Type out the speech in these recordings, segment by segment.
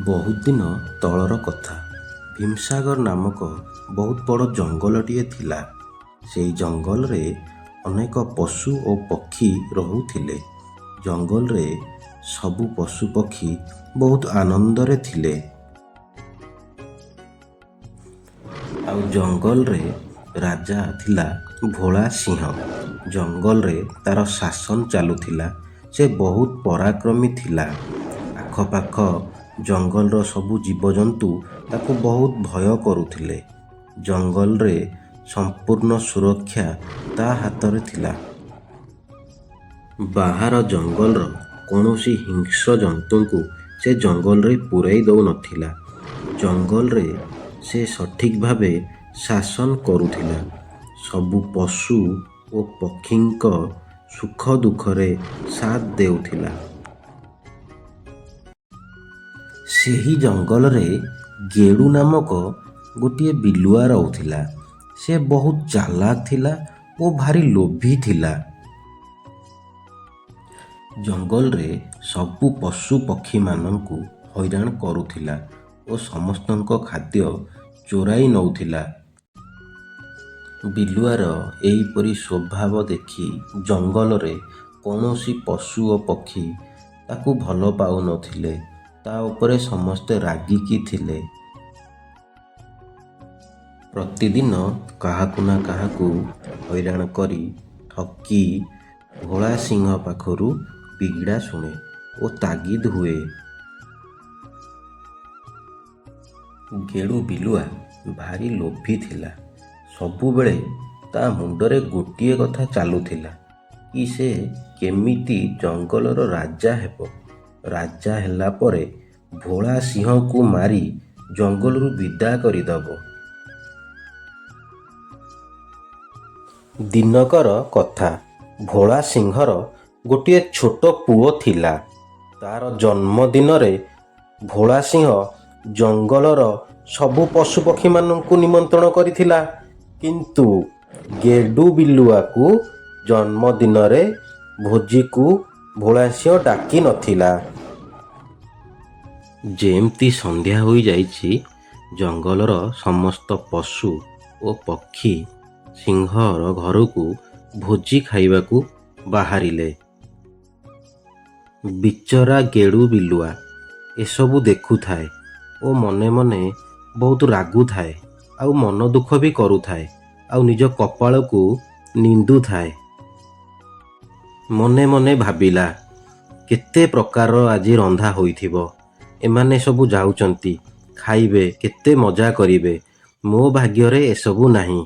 ବହୁତ ଦିନ ତଳର କଥା। ଭୀମସାଗର ନାମକ ବହୁତ ବଡ଼ ଜଙ୍ଗଲଟିଏ ଥିଲା। ସେଇ ଜଙ୍ଗଲରେ ଅନେକ ପଶୁ ଓ ପକ୍ଷୀ ରହୁଥିଲେ। ଜଙ୍ଗଲରେ ସବୁ ପଶୁ ପକ୍ଷୀ ବହୁତ ଆନନ୍ଦରେ ଥିଲେ। ଆଉ ଜଙ୍ଗଲରେ ରାଜା ଥିଲା ଭୋଳା ସିଂହ। ଜଙ୍ଗଲରେ ତାର ଶାସନ ଚାଲୁଥିଲା। ସେ ବହୁତ ପରାକ୍ରମୀ ଥିଲା। ଆଖପାଖ ଜଙ୍ଗଲର ସବୁ ଜୀବଜନ୍ତୁ ତାକୁ ବହୁତ ଭୟ କରୁଥିଲେ। ଜଙ୍ଗଲରେ ସମ୍ପୂର୍ଣ୍ଣ ସୁରକ୍ଷା ତା ହାତରେ ଥିଲା। ବାହାର ଜଙ୍ଗଲର କୌଣସି ହିଂସ୍ର ଜନ୍ତୁଙ୍କୁ ସେ ଜଙ୍ଗଲରେ ପୂରାଇ ଦେଉନଥିଲା। ଜଙ୍ଗଲରେ ସେ ସଠିକ୍ ଭାବେ ଶାସନ କରୁଥିଲା। ସବୁ ପଶୁ ଓ ପକ୍ଷୀଙ୍କ ସୁଖ ଦୁଃଖରେ ସାଥ ଦେଉଥିଲା। ସେହି ଜଙ୍ଗଲରେ ଗେଡୁ ନାମକ ଗୋଟିଏ ବିଲୁଆ ରହୁଥିଲା। ସେ ବହୁତ ଚାଲାକ ଥିଲା ଓ ଭାରି ଲୋଭୀ ଥିଲା। ଜଙ୍ଗଲରେ ସବୁ ପଶୁ ପକ୍ଷୀମାନଙ୍କୁ ହଇରାଣ କରୁଥିଲା ଓ ସମସ୍ତଙ୍କ ଖାଦ୍ୟ ଚୋରାଇ ନେଉଥିଲା। ବିଲୁଆର ଏହିପରି ସ୍ୱଭାବ ଦେଖି ଜଙ୍ଗଲରେ କୌଣସି ପଶୁ ଓ ପକ୍ଷୀ ତାକୁ ଭଲ ପାଉନଥିଲେ। ତା ଉପରେ ସମସ୍ତେ ରାଗିକି ଥିଲେ। ପ୍ରତିଦିନ କାହାକୁ ନା କାହାକୁ ହଇରାଣ କରି ଠକି ଭୋଳା ସିଂହ ପାଖରୁ ବିଗିଡ଼ା ଶୁଣେ ଓ ତାଗିଦ ହୁଏ। ଗେଡୁ ବିଲୁଆ ଭାରି ଲୋଭୀ ଥିଲା। ସବୁବେଳେ ତା ମୁଣ୍ଡରେ ଗୋଟିଏ କଥା ଚାଲୁଥିଲା କି ସେ କେମିତି ଜଙ୍ଗଲର ରାଜା ହେବ। ରାଜା ହେଲା ପରେ ଭୋଳା ସିଂହକୁ ମାରି ଜଙ୍ଗଲରୁ ବିଦା କରିଦେବ। ଦିନକର କଥା। ଭୋଳା ସିଂହର ଗୋଟିଏ ଛୋଟ ପୁଅ ଥିଲା। ତାର ଜନ୍ମଦିନରେ ଭୋଳା ସିଂହ ଜଙ୍ଗଲର ସବୁ ପଶୁପକ୍ଷୀମାନଙ୍କୁ ନିମନ୍ତ୍ରଣ କରିଥିଲା। କିନ୍ତୁ ଗେଡୁ ବିଲୁଆକୁ ଜନ୍ମଦିନରେ ଭୋଜିକୁ ଭୋଳା ସିଂହ ଡାକି ନଥିଲା। ଯେମିତି ସନ୍ଧ୍ୟା ହୋଇଯାଇଛି, ଜଙ୍ଗଲର ସମସ୍ତ ପଶୁ ଓ ପକ୍ଷୀ ସିଂହର ଘରକୁ ଭୋଜି ଖାଇବାକୁ ବାହାରିଲେ। ବିଚରା ଗେଡୁ ବିଲୁଆ ଏସବୁ ଦେଖୁଥାଏ ଓ ମନେ ମନେ ବହୁତ ରାଗୁଥାଏ। ଆଉ ମନ ଦୁଃଖ ବି କରୁଥାଏ। ଆଉ ନିଜ କପାଳକୁ ନିନ୍ଦୁଥାଏ। ମନେ ମନେ ଭାବିଲା, କେତେ ପ୍ରକାରର ଆଜି ରନ୍ଧା ହୋଇଥିବ। ଏମାନେ ସବୁ ଯାଉଛନ୍ତି ଖାଇବେ, କେତେ ମଜା କରିବେ। ମୋ ଭାଗ୍ୟରେ ଏସବୁ ନାହିଁ।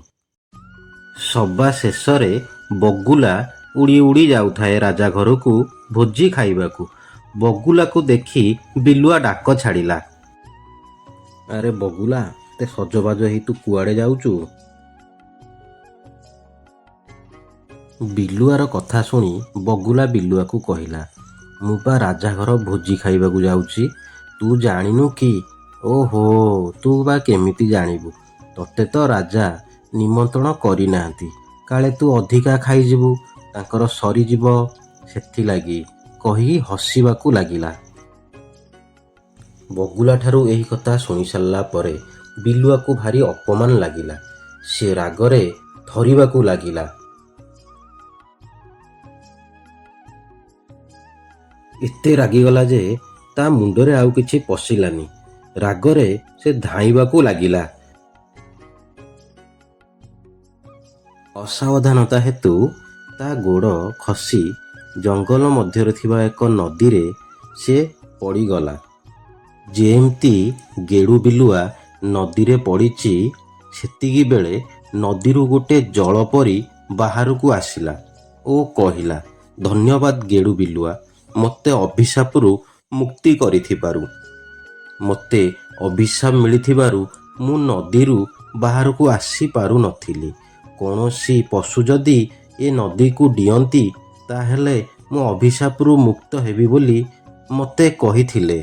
ସବା ଶେଷରେ ବଗୁଲା ଉଡ଼ି ଉଡ଼ି ଯାଉଥାଏ ରାଜା ଘରକୁ ଭୋଜି ଖାଇବାକୁ। ବଗୁଲାକୁ ଦେଖି ବିଲୁଆ ଡାକ ଛାଡ଼ିଲା, ଆରେ ବଗୁଲା, ଏତେ ସଜବାଜ ହେଇ ତୁ କୁଆଡ଼େ ଯାଉଛୁ? ବିଲୁଆର କଥା ଶୁଣି ବଗୁଲା ବିଲୁଆକୁ କହିଲା, ମୁଁ ବା ରାଜା ଘର ଭୋଜି ଖାଇବାକୁ ଯାଉଛି। ତୁ ଜାଣିନୁ କି? ଓହୋ, ତୁ ବା କେମିତି ଜାଣିବୁ? ତତେ ତ ରାଜା ନିମନ୍ତ୍ରଣ କରିନାହାନ୍ତି। କାଳେ ତୁ ଅଧିକା ଖାଇଯିବୁ, ତାଙ୍କର ସରିଯିବ, ସେଥିଲାଗି କହି ହସିବାକୁ ଲାଗିଲା। ବଗୁଲାଠାରୁ ଏହି କଥା ଶୁଣି ସାରିଲା ପରେ ବିଲୁଆକୁ ଭାରି ଅପମାନ ଲାଗିଲା। ସେ ରାଗରେ ଥରିବାକୁ ଲାଗିଲା। ଏତେ ରାଗିଗଲା ଯେ ତା ମୁଣ୍ଡରେ ଆଉ କିଛି ପଶିଲାନି। ରାଗରେ ସେ ଧାଇଁବାକୁ ଲାଗିଲା। ଅସାବଧାନତା ହେତୁ ତା ଗୋଡ଼ ଖସି ଜଙ୍ଗଲ ମଧ୍ୟରେ ଥିବା ଏକ ନଦୀରେ ସେ ପଡ଼ିଗଲା। ଯେମିତି ଗେଡୁ ବିଲୁଆ ନଦୀରେ ପଡ଼ିଛି, ସେତିକି ବେଳେ ନଦୀରୁ ଗୋଟେ ଜଳପରି ବାହାରକୁ ଆସିଲା ଓ କହିଲା, ଧନ୍ୟବାଦ ଗେଡୁ ବିଲୁଆ, ମୋତେ ଅଭିଶାପରୁ ମୁକ୍ତି କରିଥିବାରୁ। ମୋତେ ଅଭିଶାପ ମିଳିଥିବାରୁ ମୁଁ ନଦୀରୁ ବାହାରକୁ ଆସିପାରୁନଥିଲି। କୌଣସି ପଶୁ ଯଦି ଏ ନଦୀକୁ ଡିଅନ୍ତି, ତାହେଲେ ମୁଁ ଅଭିଶାପରୁ ମୁକ୍ତ ହେବି ବୋଲି ମୋତେ କହିଥିଲେ।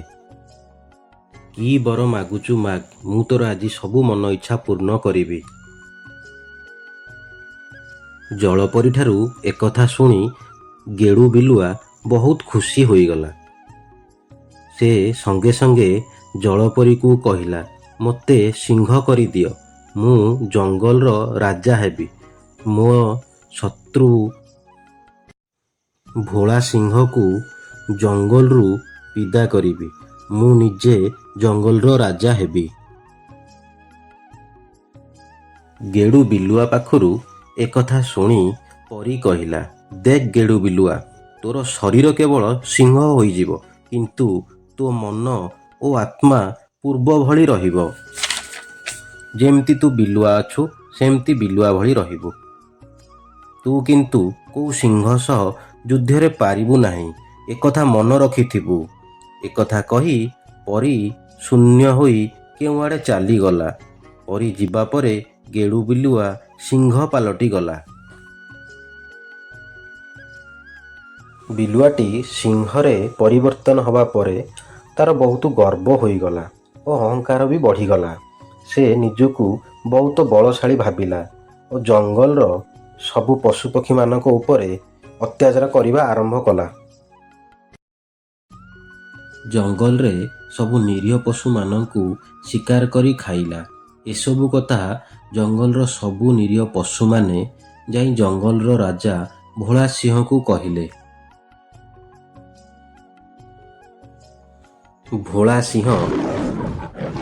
କି ବର ମାଗୁଛୁ ମାଗ, ମୁଁ ତୋର ଆଜି ସବୁ ମନ ଇଚ୍ଛା ପୂର୍ଣ୍ଣ କରିବି। ଜଳପରୀଠାରୁ ଏକଥା ଶୁଣି ଗେଡୁ ବିଲୁଆ ବହୁତ ଖୁସି ହୋଇଗଲା। ସେ ସଙ୍ଗେ ସଙ୍ଗେ ଜଳପରୀକୁ କହିଲା, ମୋତେ ସିଂହ କରିଦିଅ, ମୁଁ ଜଙ୍ଗଲର ରାଜା ହେବି। ମୋ ଶତ୍ରୁ ଭୋଳା ସିଂହକୁ ଜଙ୍ଗଲରୁ ବିଦା କରିବି। ମୁଁ ନିଜେ ଜଙ୍ଗଲର ରାଜା ହେବି। ଗେଡ଼ୁ ବିଲୁଆ ପାଖରୁ ଏକଥା ଶୁଣି ପରୀ କହିଲା, ଦେଖ ଗେଡ଼ୁ ବିଲୁଆ, ତୋର ଶରୀର କେବଳ ସିଂହ ହୋଇଯିବ, କିନ୍ତୁ ତୋ ମନ ଓ ଆତ୍ମା ପୂର୍ବ ଭଳି ରହିବ। ଯେମିତି ତୁ ବିଲୁଆ ଅଛୁ, ସେମିତି ବିଲୁଆ ଭଳି ରହିବୁ। ତୁ କିନ୍ତୁ କେଉଁ ସିଂହ ସହ ଯୁଦ୍ଧରେ ପାରିବୁ ନାହିଁ, ଏକଥା ମନ ରଖିଥିବୁ। ଏକଥା କହି ପରୀ ଶୂନ୍ୟ ହୋଇ କେଉଁଆଡ଼େ ଚାଲିଗଲା। ପରୀ ଯିବା ପରେ ଗେଡ଼ୁ ବିଲୁଆ ସିଂହ ପାଲଟିଗଲା। ବିଲୁଆଟି ସିଂହରେ ପରିବର୍ତ୍ତନ ହେବା ପରେ ତାର ବହୁତ ଗର୍ବ ହୋଇଗଲା ଓ ଅହଙ୍କାର ବି ବଢ଼ିଗଲା। ସେ ନିଜକୁ ବହୁତ ବଳଶାଳୀ ଭାବିଲା ଓ ଜଙ୍ଗଲର ସବୁ ପଶୁପକ୍ଷୀମାନଙ୍କ ଉପରେ ଅତ୍ୟାଚାର କରିବା ଆରମ୍ଭ କଲା। ଜଙ୍ଗଲରେ ସବୁ ନିରୀହ ପଶୁମାନଙ୍କୁ ଶିକାର କରି ଖାଇଲା। ଏସବୁ କଥା ଜଙ୍ଗଲର ସବୁ ନିରୀହ ପଶୁମାନେ ଯାଇ ଜଙ୍ଗଲର ରାଜା ଭୋଳା ସିଂହକୁ କହିଲେ। ଭୋଳା ସିଂହ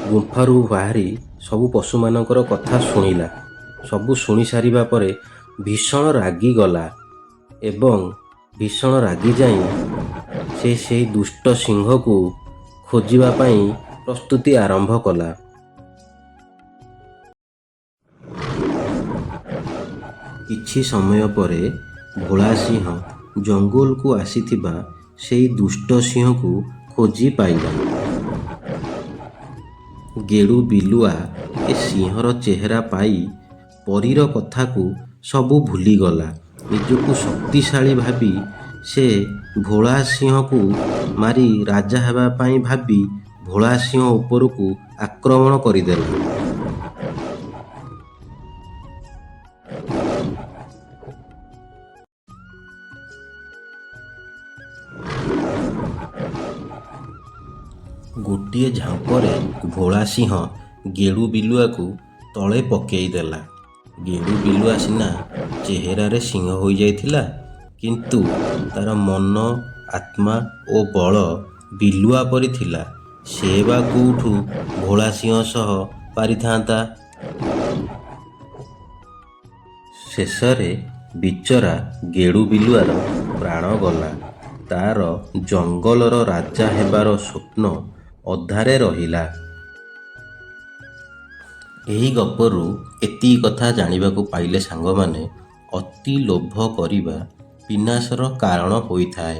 ଗୁମ୍ଫାରୁ ବାହାରି ସବୁ ପଶୁମାନଙ୍କର କଥା ଶୁଣିଲା। ସବୁ ଶୁଣି ସାରିବା ପରେ ଭୀଷଣ ରାଗିଗଲା ଏବଂ ଭୀଷଣ ରାଗି ଯାଇ ସେ ସେହି ଦୁଷ୍ଟ ସିଂହକୁ ଖୋଜିବା ପାଇଁ ପ୍ରସ୍ତୁତି ଆରମ୍ଭ କଲା। କିଛି ସମୟ ପରେ ଭୋଳା ସିଂହ ଜଙ୍ଗଲକୁ ଆସିଥିବା ସେହି ଦୁଷ୍ଟ ସିଂହକୁ ଖୋଜି ପାଇଲା। ଗେଡ଼ୁ ବିଲୁଆ ଏ ସିଂହର ଚେହେରା ପାଇ ପରୀର କଥାକୁ ସବୁ ଭୁଲିଗଲା। ନିଜକୁ ଶକ୍ତିଶାଳୀ ଭାବି ସେ ଭୋଳା ସିଂହକୁ ମାରି ରାଜା ହେବା ପାଇଁ ଭାବି ଭୋଳା ସିଂହ ଉପରକୁ ଆକ୍ରମଣ କରିଦେଲା। ଗୋଟିଏ ଝାମ୍ପରେ ଭୋଳା ସିଂହ ଗେଡ଼ୁ ବିଲୁଆକୁ ତଳେ ପକେଇଦେଲା। ଗେଡ଼ୁ ବିଲୁଆ ସିନା ଚେହେରାରେ ସିଂହ ହୋଇଯାଇଥିଲା, କିନ୍ତୁ ତାର ମନ, ଆତ୍ମା ଓ ବଳ ବିଲୁଆ ପରି ଥିଲା। ସେ ବା କୋଉଠୁ ଭୋଳା ସିଂହ ସହ ପାରିଥାନ୍ତା। ଶେଷରେ ବିଚରା ଗେଡ଼ୁ ବିଲୁଆର ପ୍ରାଣ ଗଲା। ତାର ଜଙ୍ଗଲର ରାଜା ହେବାର ସ୍ୱପ୍ନ ଅଧାରେ ରହିଲା। ଏହି ଗପରୁ ଏତିକି କଥା ଜାଣିବାକୁ ପାଇଲେ ସାଙ୍ଗମାନେ, ଅତି ଲୋଭ କରିବା ବିନାଶର କାରଣ ହୋଇଥାଏ।